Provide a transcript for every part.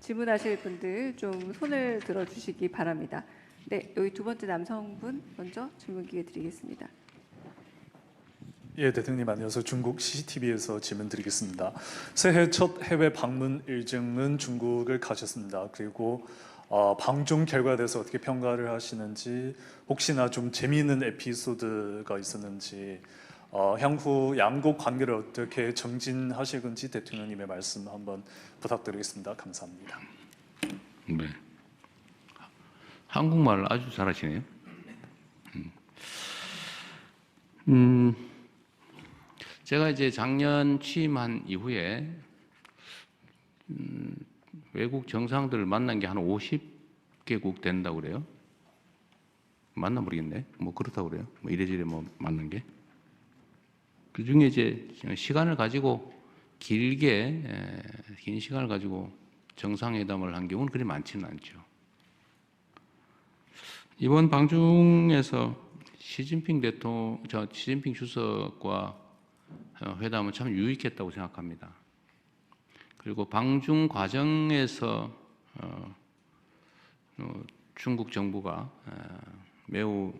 질문하실 분들 좀 손을 들어주시기 바랍니다. 네, 여기 두 번째 남성분 먼저 질문 기회 드리겠습니다. 예, 대통령님 안녕하세요. 중국 CCTV에서 질문 드리겠습니다. 새해 첫 해외 방문 일정은 중국을 가셨습니다. 그리고 방중 결과에 대해서 어떻게 평가를 하시는지, 혹시나 좀 재미있는 에피소드가 있었는지, 향후 양국 관계를 어떻게 정진하실 건지 대통령님의 말씀 한번 부탁드리겠습니다. 감사합니다. 네. 한국말을 아주 잘하시네요. 제가 이제 작년 취임한 이후에 외국 정상들을 만난 게 한 50개국 된다고 그래요. 맞나 모르겠네. 뭐 그렇다고 그래요. 뭐 이래저래 뭐 만난 게. 그 중에 이제 시간을 가지고 긴 시간을 가지고 정상회담을 한 경우는 그리 많지는 않죠. 이번 방중에서 시진핑 주석과 회담은 참 유익했다고 생각합니다. 그리고 방중 과정에서 중국 정부가 매우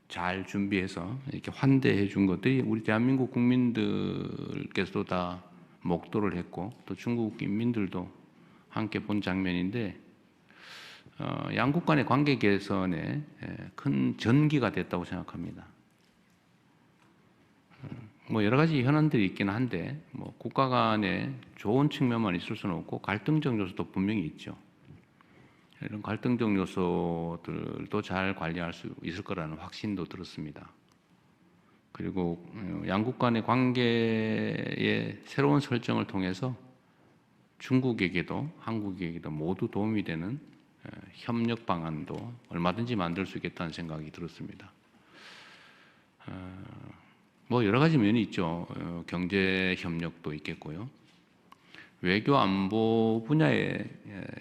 잘 준비해서 이렇게 환대해 준 것들이 우리 대한민국 국민들께서도 다 목도를 했고, 또 중국 인민들도 함께 본 장면인데, 양국 간의 관계 개선에 큰 전기가 됐다고 생각합니다. 뭐 여러 가지 현안들이 있긴 한데, 뭐 국가 간에 좋은 측면만 있을 수는 없고 갈등적 요소도 분명히 있죠. 이런 갈등적 요소들도 잘 관리할 수 있을 거라는 확신도 들었습니다. 그리고 양국 간의 관계의 새로운 설정을 통해서 중국에게도 한국에게도 모두 도움이 되는 협력 방안도 얼마든지 만들 수 있겠다는 생각이 들었습니다. 뭐 여러 가지 면이 있죠. 경제 협력도 있겠고요. 외교 안보 분야의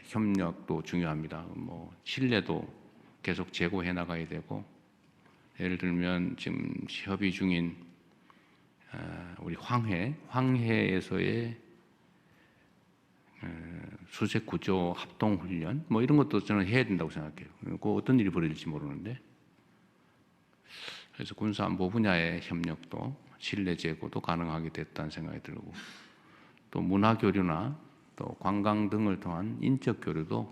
협력도 중요합니다. 뭐 신뢰도 계속 제고해 나가야 되고, 예를 들면 지금 협의 중인 우리 황해에서의 수색 구조 합동 훈련 뭐 이런 것도 저는 해야 된다고 생각해요. 그리고 어떤 일이 벌어질지 모르는데, 그래서 군사 안보 분야의 협력도 신뢰 제고도 가능하게 됐다는 생각이 들고, 또 문화 교류나 또 관광 등을 통한 인적 교류도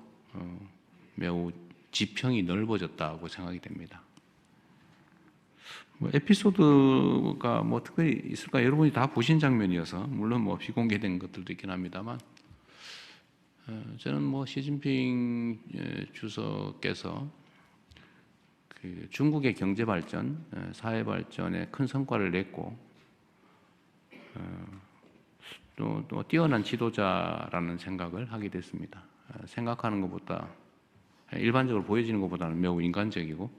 매우 지평이 넓어졌다고 생각이 됩니다. 뭐 에피소드가 뭐 특별히 있을까? 여러분이 다 보신 장면이어서 물론 뭐 비공개된 것들도 있긴 합니다만, 저는 뭐 시진핑 주석께서 그 중국의 경제 발전, 사회 발전에 큰 성과를 냈고, 또 뛰어난 지도자라는 생각을 하게 됐습니다. 생각하는 것보다, 일반적으로 보여지는 것보다는 매우 인간적이고,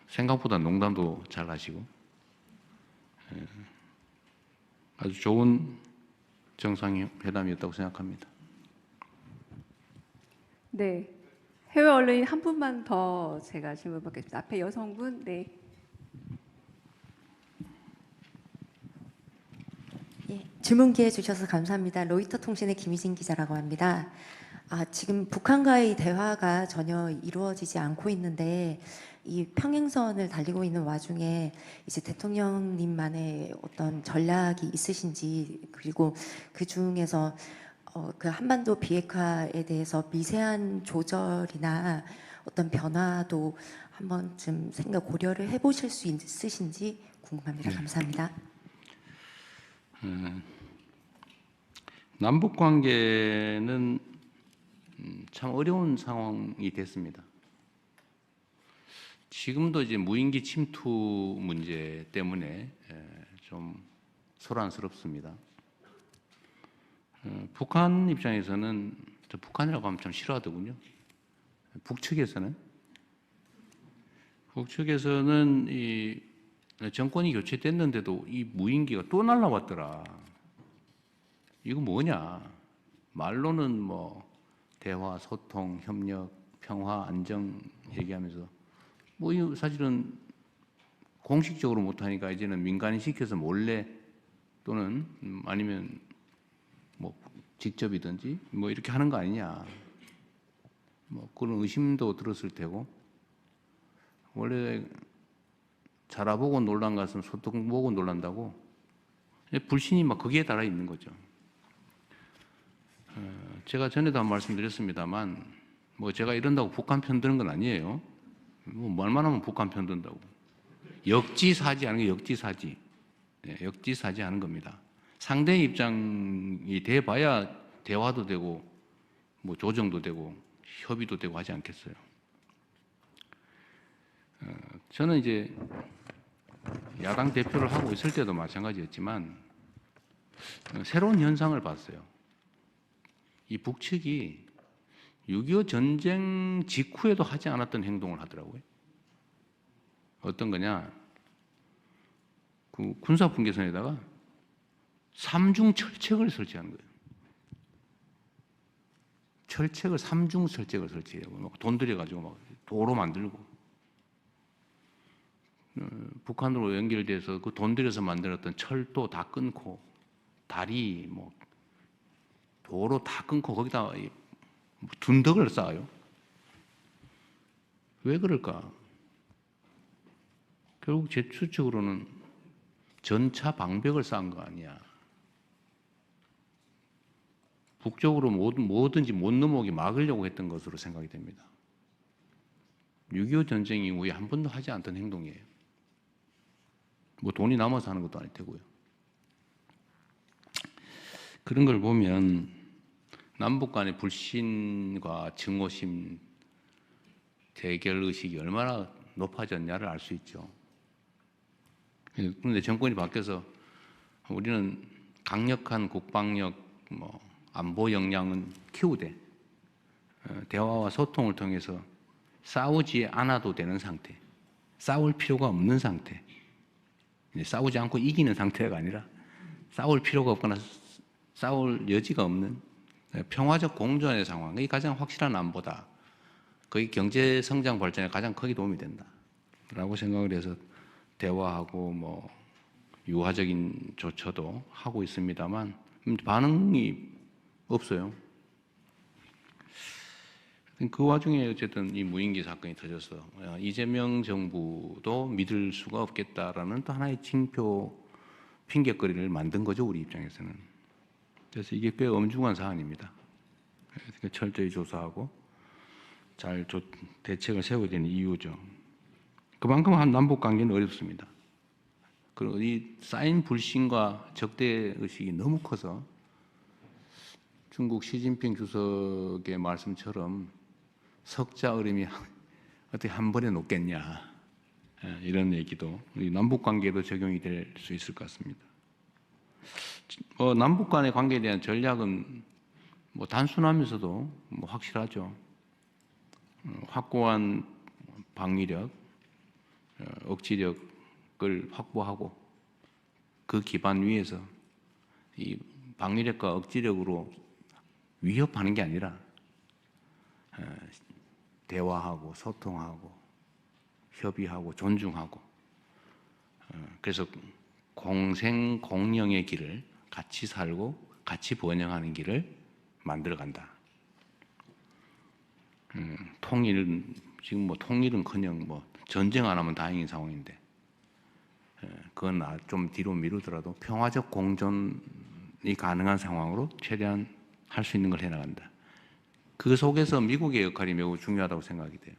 생각보다 농담도 잘 하시고, 아주 좋은 정상회담이었다고 생각합니다. 네, 해외 언론인 한 분만 더 제가 질문 받겠습니다. 앞에 여성분, 네. 예, 질문 기회 주셔서 감사합니다. 로이터 통신의 김희진 기자라고 합니다. 지금 북한과의 대화가 전혀 이루어지지 않고 있는데, 이 평행선을 달리고 있는 와중에 이제 대통령님만의 어떤 전략이 있으신지, 그리고 그 중에서 그 한반도 비핵화에 대해서 미세한 조절이나 어떤 변화도 한 번쯤 고려를 해보실 수 있으신지 궁금합니다. 네. 감사합니다. 남북 관계는 참 어려운 상황이 됐습니다. 지금도 이제 무인기 침투 문제 때문에 좀 소란스럽습니다. 북한 입장에서는, 저 북한이라고 하면 참 싫어하더군요. 북측에서는 이 정권이 교체됐는데도 이 무인기가 또 날라왔더라. 이거 뭐냐? 말로는 뭐 대화, 소통, 협력, 평화, 안정 얘기하면서 뭐 이 사실은 공식적으로 못하니까 이제는 민간인 시켜서 몰래 또는 아니면 뭐 직접이든지 뭐 이렇게 하는 거 아니냐. 뭐 그런 의심도 들었을 테고 원래 자라보고 놀란 것은 소통 보고 놀란다고 불신이 막 거기에 달아 있는 거죠. 제가 전에도 한 말씀드렸습니다만 뭐 제가 이런다고 북한 편드는 건 아니에요. 뭐 말만 하면 북한 편든다고. 역지사지 하는 게 역지사지. 네, 역지사지 하는 겁니다. 상대의 입장이 돼봐야 대화도 되고 뭐 조정도 되고 협의도 되고 하지 않겠어요. 저는 이제 야당 대표를 하고 있을 때도 마찬가지였지만 새로운 현상을 봤어요. 이 북측이 6.25 전쟁 직후에도 하지 않았던 행동을 하더라고요. 어떤 거냐? 그 군사 분계선에다가 3중 철책을 설치하는 거예요. 철책을 3중 철책을 설치해요. 막 돈 들여가지고 막 도로 만들고 북한으로 연결돼서 그 돈 들여서 만들었던 철도 다 끊고 다리 뭐 도로 다 끊고 거기다 둔덕을 쌓아요. 왜 그럴까? 결국 제 추측으로는 전차 방벽을 쌓은 거 아니야. 북쪽으로 뭐든지 못 넘어오게 막으려고 했던 것으로 생각이 됩니다. 6.25 전쟁 이후에 한 번도 하지 않던 행동이에요. 뭐 돈이 남아서 하는 것도 아닐 테고요. 그런 걸 보면 남북 간의 불신과 증오심, 대결 의식이 얼마나 높아졌냐를 알 수 있죠. 그런데 정권이 바뀌어서 우리는 강력한 국방력, 뭐 안보 역량은 키우되 대화와 소통을 통해서 싸우지 않아도 되는 상태, 싸울 필요가 없는 상태, 싸우지 않고 이기는 상태가 아니라 싸울 필요가 없거나 싸울 여지가 없는 평화적 공존의 상황, 이 가장 확실한 안보다. 거기 경제 성장 발전에 가장 크게 도움이 된다라고 생각을 해서 대화하고 뭐 유화적인 조처도 하고 있습니다만 반응이 없어요. 그 와중에 어쨌든 이 무인기 사건이 터져서 이재명 정부도 믿을 수가 없겠다라는 또 하나의 징표 핑계거리를 만든 거죠, 우리 입장에서는. 그래서 이게 꽤 엄중한 사안입니다. 철저히 조사하고 잘 대책을 세워야 되는 이유죠. 그만큼 한 남북 관계는 어렵습니다. 그리고 이 쌓인 불신과 적대 의식이 너무 커서 중국 시진핑 주석의 말씀처럼 석자 얼음이 어떻게 한 번에 녹겠냐, 이런 얘기도 우리 남북 관계에도 적용이 될 수 있을 것 같습니다. 남북 간의 관계에 대한 전략은 뭐 단순하면서도 뭐 확실하죠. 확고한 방위력, 억지력을 확보하고 그 기반 위에서 이 방위력과 억지력으로 위협하는 게 아니라 대화하고 소통하고 협의하고 존중하고 그래서 공생 공영의 길을 같이 살고 같이 번영하는 길을 만들어간다. 통일은 지금 뭐 통일은커녕 뭐 전쟁 안 하면 다행인 상황인데 그건 좀 뒤로 미루더라도 평화적 공존이 가능한 상황으로 최대한 할 수 있는 걸 해나간다. 그 속에서 미국의 역할이 매우 중요하다고 생각이 돼요.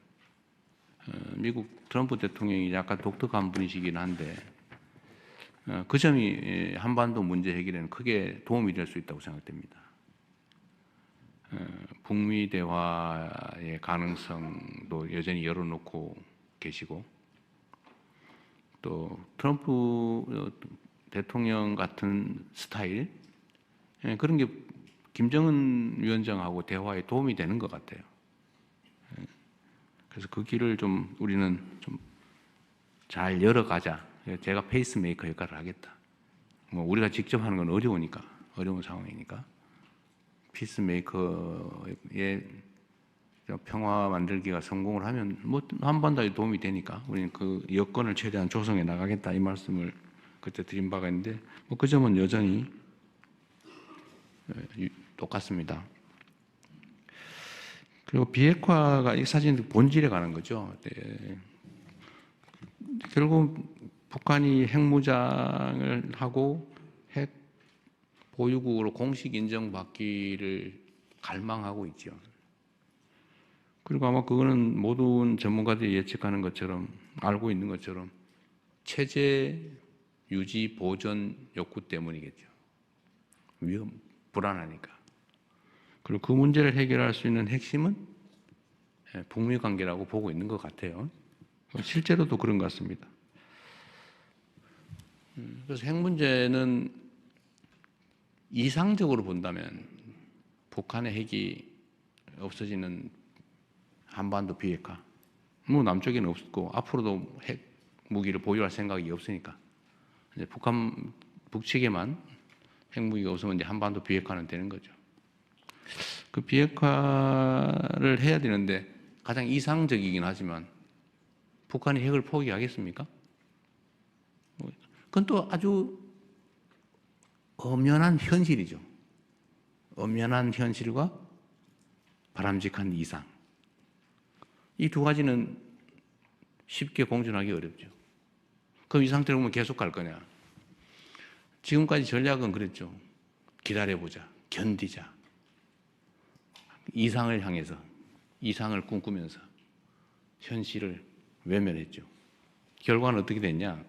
미국 트럼프 대통령이 약간 독특한 분이시긴 한데 그 점이 한반도 문제 해결에는 크게 도움이 될 수 있다고 생각됩니다. 북미 대화의 가능성도 여전히 열어놓고 계시고 또 트럼프 대통령 같은 스타일 그런 게 김정은 위원장하고 대화에 도움이 되는 것 같아요. 그래서 그 길을 좀 우리는 좀 잘 열어가자. 제가 페이스메이커 역할을 하겠다. 뭐 우리가 직접 하는 건 어려우니까, 어려운 상황이니까 피스메이커의 평화 만들기가 성공을 하면 뭐 한반도에 도움이 되니까 우리는 그 여건을 최대한 조성해 나가겠다, 이 말씀을 그때 드린 바가 있는데 뭐 그 점은 여전히 똑같습니다. 그리고 비핵화가 이 사진 본질에 가는 거죠. 네. 결국 북한이 핵무장을 하고 핵 보유국으로 공식 인정받기를 갈망하고 있죠. 그리고 아마 그거는 모든 전문가들이 예측하는 것처럼 알고 있는 것처럼 체제 유지 보존 욕구 때문이겠죠. 불안하니까. 그리고 그 문제를 해결할 수 있는 핵심은 북미 관계라고 보고 있는 것 같아요. 실제로도 그런 것 같습니다. 그래서 핵 문제는 이상적으로 본다면 북한의 핵이 없어지는 한반도 비핵화, 뭐 남쪽에는 없고 앞으로도 핵 무기를 보유할 생각이 없으니까 이제 북측에만 핵무기가 없으면 이제 한반도 비핵화는 되는 거죠. 그 비핵화를 해야 되는데 가장 이상적이긴 하지만 북한이 핵을 포기하겠습니까? 그건 또 아주 엄연한 현실이죠. 엄연한 현실과 바람직한 이상. 이 두 가지는 쉽게 공존하기 어렵죠. 그럼 이 상태로 보면 계속 갈 거냐? 지금까지 전략은 그랬죠. 기다려보자. 견디자. 이상을 향해서, 이상을 꿈꾸면서 현실을 외면했죠. 결과는 어떻게 됐냐?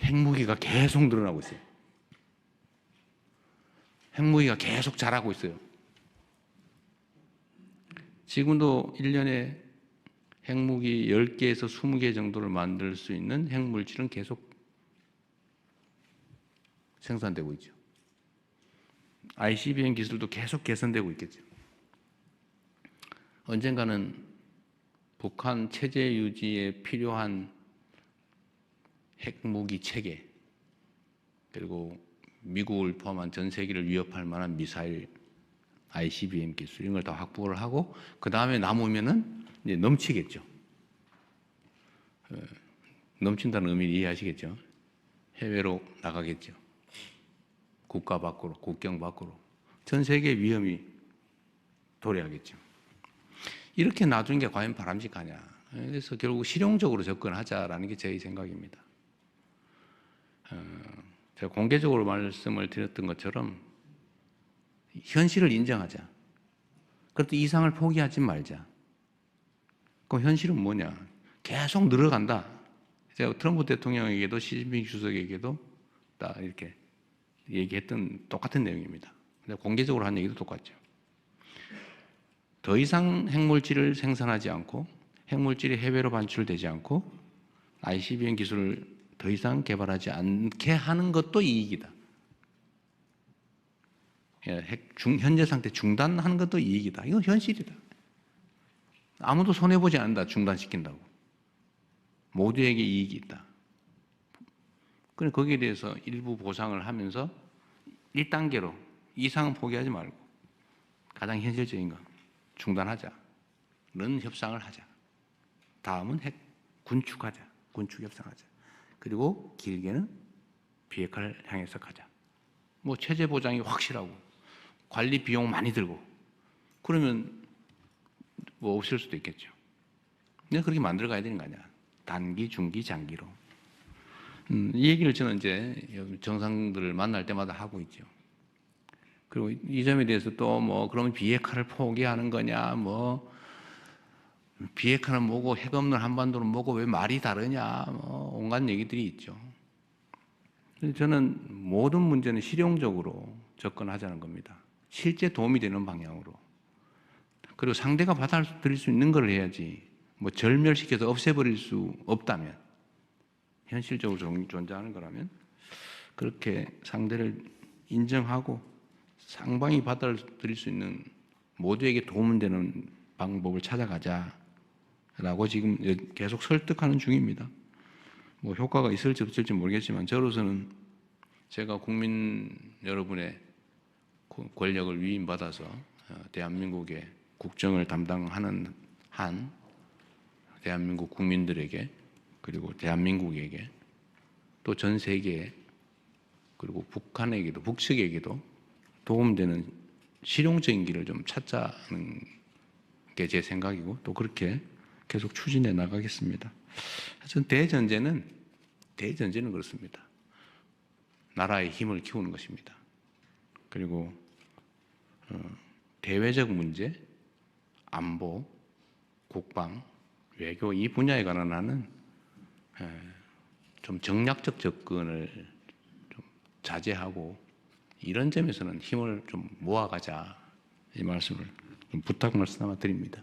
핵무기가 계속 늘어나고 있어요. 핵무기가 계속 자라고 있어요. 지금도 1년에 핵무기 10개에서 20개 정도를 만들 수 있는 핵물질은 계속 생산되고 있죠. ICBM 기술도 계속 개선되고 있겠죠. 언젠가는 북한 체제 유지에 필요한 핵무기 체계, 그리고 미국을 포함한 전 세계를 위협할 만한 미사일, ICBM 기술 이런 걸 다 확보를 하고 그 다음에 남으면은 이제 넘치겠죠. 넘친다는 의미를 이해하시겠죠. 해외로 나가겠죠. 국가 밖으로, 국경 밖으로 전 세계 위험이 도래하겠죠. 이렇게 놔두는 게 과연 바람직하냐. 그래서 결국 실용적으로 접근하자라는 게 제 생각입니다. 제가 공개적으로 말씀을 드렸던 것처럼 현실을 인정하자. 그것도 이상을 포기하지 말자. 그럼 현실은 뭐냐? 계속 늘어간다. 제가 트럼프 대통령에게도 시진핑 주석에게도 다 이렇게 얘기했던 똑같은 내용입니다. 공개적으로 한 얘기도 똑같죠. 더 이상 핵물질을 생산하지 않고 핵물질이 해외로 반출되지 않고 ICBM 기술을 더 이상 개발하지 않게 하는 것도 이익이다. 현재 상태 중단하는 것도 이익이다. 이건 현실이다. 아무도 손해보지 않는다. 중단시킨다고. 모두에게 이익이 있다. 그런데 거기에 대해서 일부 보상을 하면서 1단계로 이상은 포기하지 말고 가장 현실적인 거 중단하자. 는 협상을 하자. 다음은 핵 군축하자. 군축 협상하자. 그리고 길게는 비핵화를 향해서 가자. 뭐 체제 보장이 확실하고 관리 비용 많이 들고 그러면 뭐 없을 수도 있겠죠. 근데 그렇게 만들어 가야 되는 거 아니야. 단기, 중기, 장기로. 이 얘기를 저는 이제 정상들을 만날 때마다 하고 있죠. 그리고 이 점에 대해서 또 뭐 그러면 비핵화를 포기하는 거냐, 뭐 비핵화는 뭐고 핵 없는 한반도는 뭐고 왜 말이 다르냐, 뭐 온갖 얘기들이 있죠. 저는 모든 문제는 실용적으로 접근하자는 겁니다. 실제 도움이 되는 방향으로. 그리고 상대가 받아들일 수 있는 걸 해야지. 뭐 절멸시켜서 없애버릴 수 없다면, 현실적으로 존재하는 거라면 그렇게 상대를 인정하고 상방이 받아들일 수 있는 모두에게 도움되는 방법을 찾아가자라고 지금 계속 설득하는 중입니다. 뭐 효과가 있을지 없을지 모르겠지만 저로서는 제가 국민 여러분의 권력을 위임받아서 대한민국의 국정을 담당하는 한 대한민국 국민들에게 그리고 대한민국에게 또 전 세계에 그리고 북한에게도 북측에게도 도움되는 실용적인 길을 좀 찾자는 게 제 생각이고 또 그렇게 계속 추진해 나가겠습니다. 저는 대전제는 그렇습니다. 나라의 힘을 키우는 것입니다. 그리고 대외적 문제, 안보, 국방, 외교 이 분야에 관한 한은 좀 정략적 접근을 좀 자제하고 이런 점에서는 힘을 좀 모아가자 이 말씀을 좀 부탁 말씀 삼아 드립니다.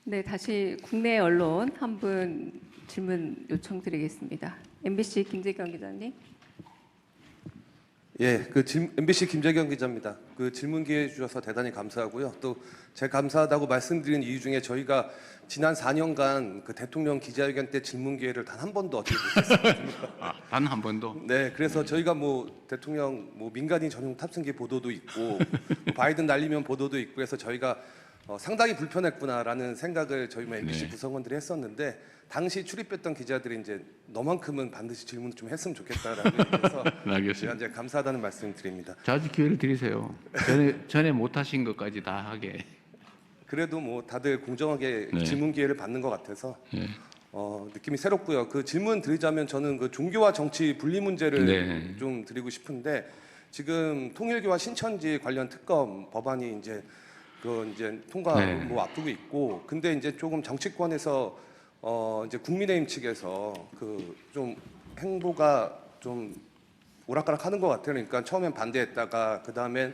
네, 다시 국내 언론 한 분 질문 요청드리겠습니다. MBC 김재경 기자님. 예, MBC 김재경 기자입니다. 그 질문 기회 주셔서 대단히 감사하고요. 또 제가 감사하다고 말씀드린 이유 중에 저희가 지난 4년간 그 대통령 기자회견 때 질문 기회를 단 한 번도 얻지 못했습니다. 단 한 번도? 네, 그래서 저희가 뭐 대통령 뭐 민간인 전용 탑승기 보도도 있고 바이든 날리면 보도도 있고 해서 저희가 상당히 불편했구나라는 생각을 저희 MBC 네. 구성원들이 했었는데 당시 출입했던 기자들이 이제 너만큼은 반드시 질문을 좀 했으면 좋겠다라고 얘기해서 알겠습니다. 제가 이제 감사하다는 말씀 드립니다. 자주 기회를 드리세요. 전에 못하신 것까지 다 하게. 그래도 뭐 다들 공정하게 네. 질문 기회를 받는 것 같아서 네. 느낌이 새롭고요. 그 질문 드리자면 저는 그 종교와 정치 분리 문제를 네. 좀 드리고 싶은데 지금 통일교와 신천지 관련 특검 법안이 이제 통과 네. 뭐 앞두고 있고 근데 이제 조금 정치권에서 이제 국민의힘 측에서 그 좀 행보가 좀 오락가락하는 것 같아요. 그러니까 처음엔 반대했다가 그 다음엔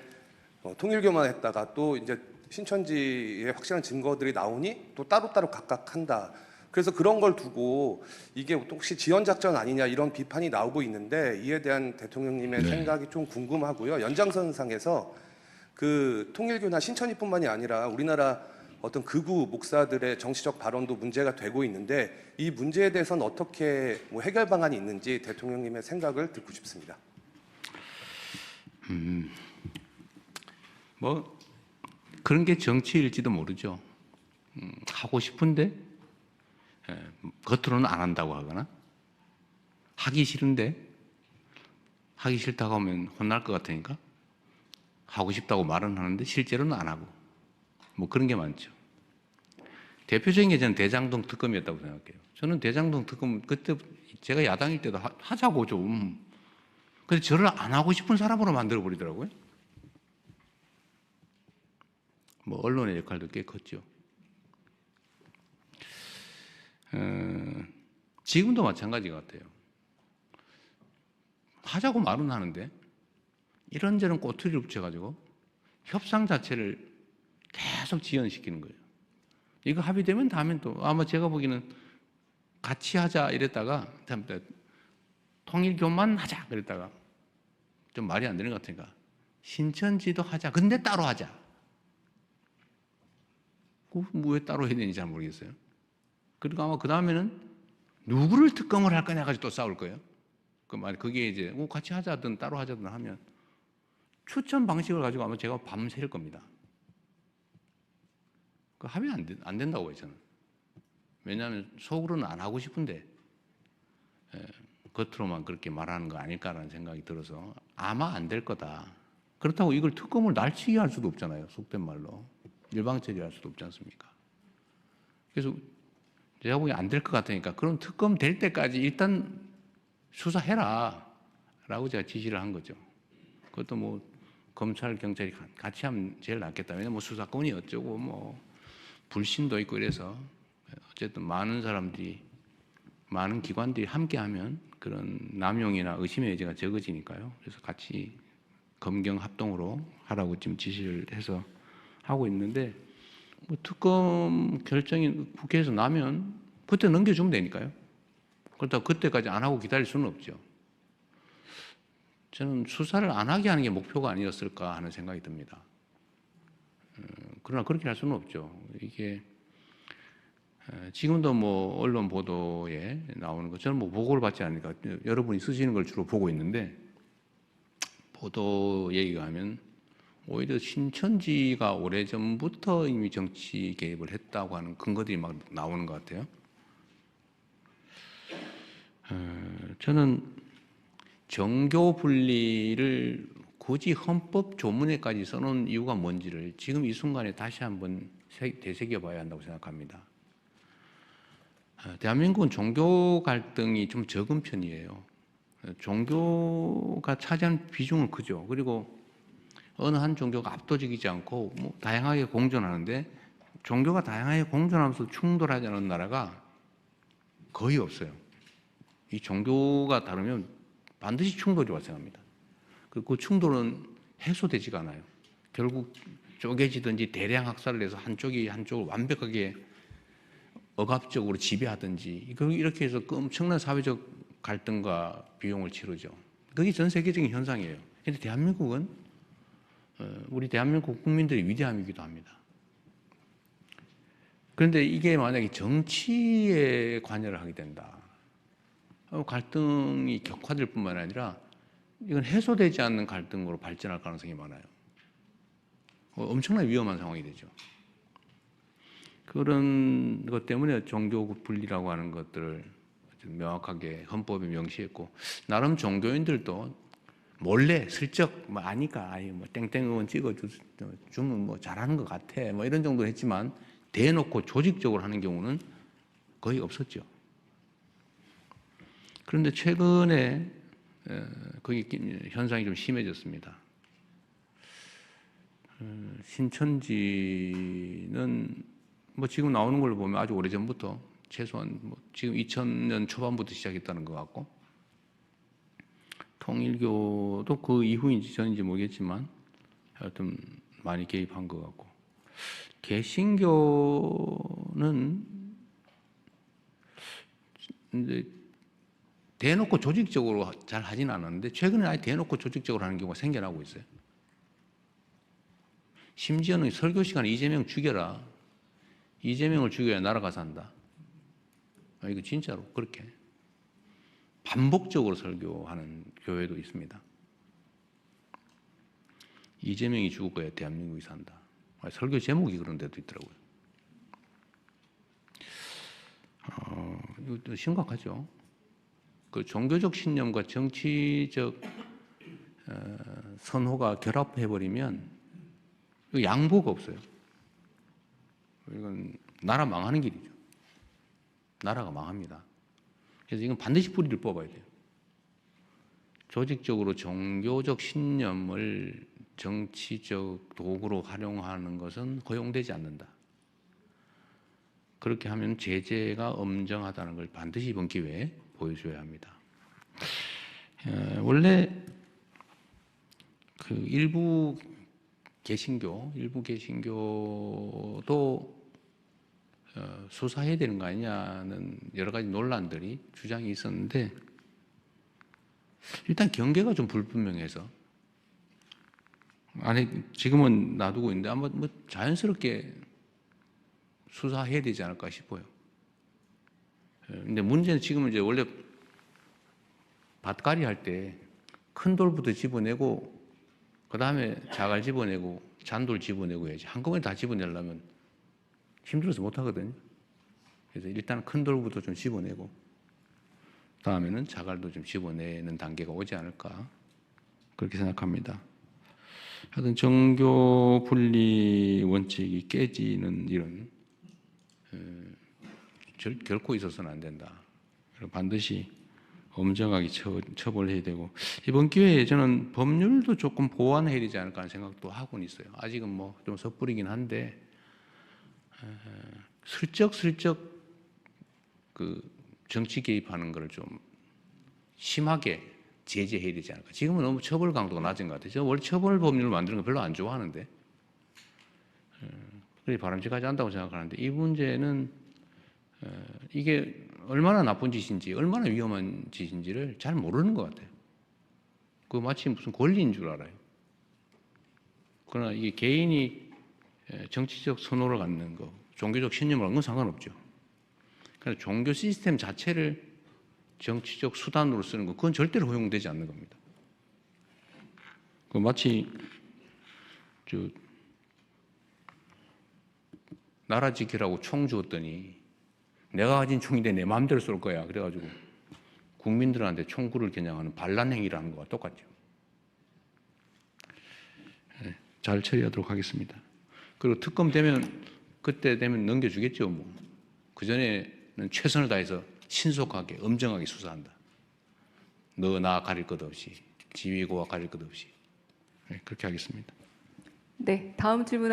통일교만 했다가 또 이제 신천지의 확실한 증거들이 나오니 또 따로따로 각각 한다. 그래서 그런 걸 두고 이게 혹시 지연 작전 아니냐 이런 비판이 나오고 있는데 이에 대한 대통령님의 네. 생각이 좀 궁금하고요. 연장선상에서 그 통일교나 신천지뿐만이 아니라 우리나라 어떤 극우 목사들의 정치적 발언도 문제가 되고 있는데 이 문제에 대해서는 어떻게 뭐 해결 방안이 있는지 대통령님의 생각을 듣고 싶습니다. 뭐 그런 게 정치일지도 모르죠. 하고 싶은데 겉으로는 안 한다고 하거나 하기 싫은데 하기 싫다고 하면 혼날 것 같으니까 하고 싶다고 말은 하는데 실제로는 안 하고 뭐 그런 게 많죠. 대표적인 게 저는 대장동 특검이었다고 생각해요. 저는 대장동 특검 그때 제가 야당일 때도 하자고 좀. 근데 저를 안 하고 싶은 사람으로 만들어 버리더라고요. 뭐 언론의 역할도 꽤 컸죠. 지금도 마찬가지 같아요. 하자고 말은 하는데 이런저런 꼬투리를 붙여가지고 협상 자체를 계속 지연시키는 거예요. 이거 합의되면 다음엔 또 아마 제가 보기에는 같이 하자 이랬다가 통일교만 하자 그랬다가 좀 말이 안 되는 것 같으니까 신천지도 하자. 근데 따로 하자. 왜 따로 해야 되는지 잘 모르겠어요. 그리고 아마 그 다음에는 누구를 특검을 할 거냐 가지고 또 싸울 거예요. 그게 이제 같이 하자든 따로 하자든 하면 추천 방식을 가지고 아마 제가 밤샐 겁니다. 그 합의 안 된다고 해요, 저는. 왜냐하면 속으로는 안 하고 싶은데 겉으로만 그렇게 말하는 거 아닐까라는 생각이 들어서 아마 안 될 거다. 그렇다고 이걸 특검을 날치기 할 수도 없잖아요. 속된 말로. 일방처리할 수도 없지 않습니까? 그래서 제가 보기엔 안 될 것 같으니까 그럼 특검 될 때까지 일단 수사해라 라고 제가 지시를 한 거죠. 그것도 뭐 검찰, 경찰이 같이 하면 제일 낫겠다. 왜냐면 뭐 수사권이 어쩌고 뭐 불신도 있고 이래서 어쨌든 많은 사람들이 많은 기관들이 함께하면 그런 남용이나 의심의 여지가 적어지니까요. 그래서 같이 검경 합동으로 하라고 지금 지시를 해서 하고 있는데 뭐 특검 결정이 국회에서 나면 그때 넘겨주면 되니까요. 그렇다고 그때까지 안 하고 기다릴 수는 없죠. 저는 수사를 안 하게 하는 게 목표가 아니었을까 하는 생각이 듭니다. 그러나 그렇게 할 수는 없죠. 이게 지금도 뭐 언론 보도에 나오는 거 저는 뭐 보고를 받지 않으니까 여러분이 쓰시는 걸 주로 보고 있는데 보도 얘기가 하면 오히려 신천지가 오래전부터 이미 정치 개입을 했다고 하는 근거들이 막 나오는 것 같아요. 저는 정교 분리를 굳이 헌법 조문에까지 써놓은 이유가 뭔지를 지금 이 순간에 다시 한번 되새겨봐야 한다고 생각합니다. 대한민국은 종교 갈등이 좀 적은 편이에요. 종교가 차지하는 비중은 크죠. 그리고 어느 한 종교가 압도적이지 않고 뭐 다양하게 공존하는데 종교가 다양하게 공존하면서 충돌하지 않은 나라가 거의 없어요. 이 종교가 다르면 반드시 충돌이 발생합니다. 그 충돌은 해소되지가 않아요. 결국 쪼개지든지 대량 학살을 해서 한쪽이 한쪽을 완벽하게 억압적으로 지배하든지 이렇게 해서 엄청난 사회적 갈등과 비용을 치르죠. 그게 전 세계적인 현상이에요. 그런데 대한민국은 우리 대한민국 국민들의 위대함이기도 합니다. 그런데 이게 만약에 정치에 관여를 하게 된다. 갈등이 격화될 뿐만 아니라 이건 해소되지 않는 갈등으로 발전할 가능성이 많아요. 엄청나게 위험한 상황이 되죠. 그런 것 때문에 종교 분리라고 하는 것들을 명확하게 헌법에 명시했고 나름 종교인들도 몰래 슬쩍 뭐 아니까 뭐 땡땡 의원 찍어주면 뭐 잘하는 것 같아 뭐 이런 정도 했지만 대놓고 조직적으로 하는 경우는 거의 없었죠. 그런데 최근에 거기 현상이 좀 심해졌습니다. 신천지는 뭐 지금 나오는 걸로 보면 아주 오래전부터 최소한 뭐 지금 2000년 초반부터 시작했다는 것 같고 통일교도 그 이후인지 전인지 모르겠지만 하여튼 많이 개입한 것 같고 개신교는 이제 대놓고 조직적으로 잘 하지는 않았는데 최근에 아예 대놓고 조직적으로 하는 경우가 생겨나고 있어요. 심지어는 설교 시간에 이재명 죽여라. 이재명을 죽여야 나라가 산다. 이거 진짜로 그렇게 반복적으로 설교하는 교회도 있습니다. 이재명이 죽어야 대한민국이 산다. 설교 제목이 그런 데도 있더라고요. 이것도 심각하죠. 그 종교적 신념과 정치적 선호가 결합해버리면 양보가 없어요. 이건 나라 망하는 길이죠. 나라가 망합니다. 그래서 이건 반드시 뿌리를 뽑아야 돼요. 조직적으로 종교적 신념을 정치적 도구로 활용하는 것은 허용되지 않는다. 그렇게 하면 제재가 엄정하다는 걸 반드시 이번 기회에 보여줘야 합니다. 원래 그 일부 개신교도 수사해야 되는 거 아니냐는 여러 가지 논란들이 주장이 있었는데 일단 경계가 좀 불분명해서 아니 지금은 놔두고 있는데 아마 뭐 자연스럽게 수사해야 되지 않을까 싶어요. 근데 문제는 지금은 이제 원래 밭갈이 할 때 큰 돌부터 집어내고 그 다음에 자갈 집어내고 잔돌 집어내고 해야지 한꺼번에 다 집어내려면 힘들어서 못 하거든요. 그래서 일단 큰 돌부터 좀 집어내고 다음에는 자갈도 좀 집어내는 단계가 오지 않을까 그렇게 생각합니다. 하여튼 종교 분리 원칙이 깨지는 이런 결코 있어서는 안 된다. 반드시 엄정하게 처벌해야 되고 이번 기회에 저는 법률도 조금 보완해야 되지 않을까 하는 생각도 하고는 있어요. 아직은 뭐 좀 섣부리긴 한데 슬쩍 그 정치 개입하는 걸 좀 심하게 제재해야 되지 않을까. 지금은 너무 처벌 강도가 낮은 것 같아요. 저 원래 처벌 법률을 만드는 거 별로 안 좋아하는데 그게 바람직하지 않다고 생각하는데 이 문제는 이게 얼마나 나쁜 짓인지 얼마나 위험한 짓인지를 잘 모르는 것 같아요. 그 마치 무슨 권리인 줄 알아요. 그러나 이게 개인이 정치적 선호를 갖는 거, 종교적 신념을 갖는 건 상관없죠. 그래서 종교 시스템 자체를 정치적 수단으로 쓰는 거, 그건 절대로 허용되지 않는 겁니다. 그 마치 나라 지키라고 총 주었더니 내가 가진 총인데 내 마음대로 쏠 거야. 그래가지고 국민들한테 총구를 겨냥하는 반란 행위를 하는 거와 똑같죠. 잘 처리하도록 하겠습니다. 그리고 특검 되면 그때 되면 넘겨주겠죠. 뭐. 그 전에는 최선을 다해서 신속하게 엄정하게 수사한다. 너 나 가릴 것 없이 지휘고와 가릴 것 없이 그렇게 하겠습니다. 네, 다음 질문.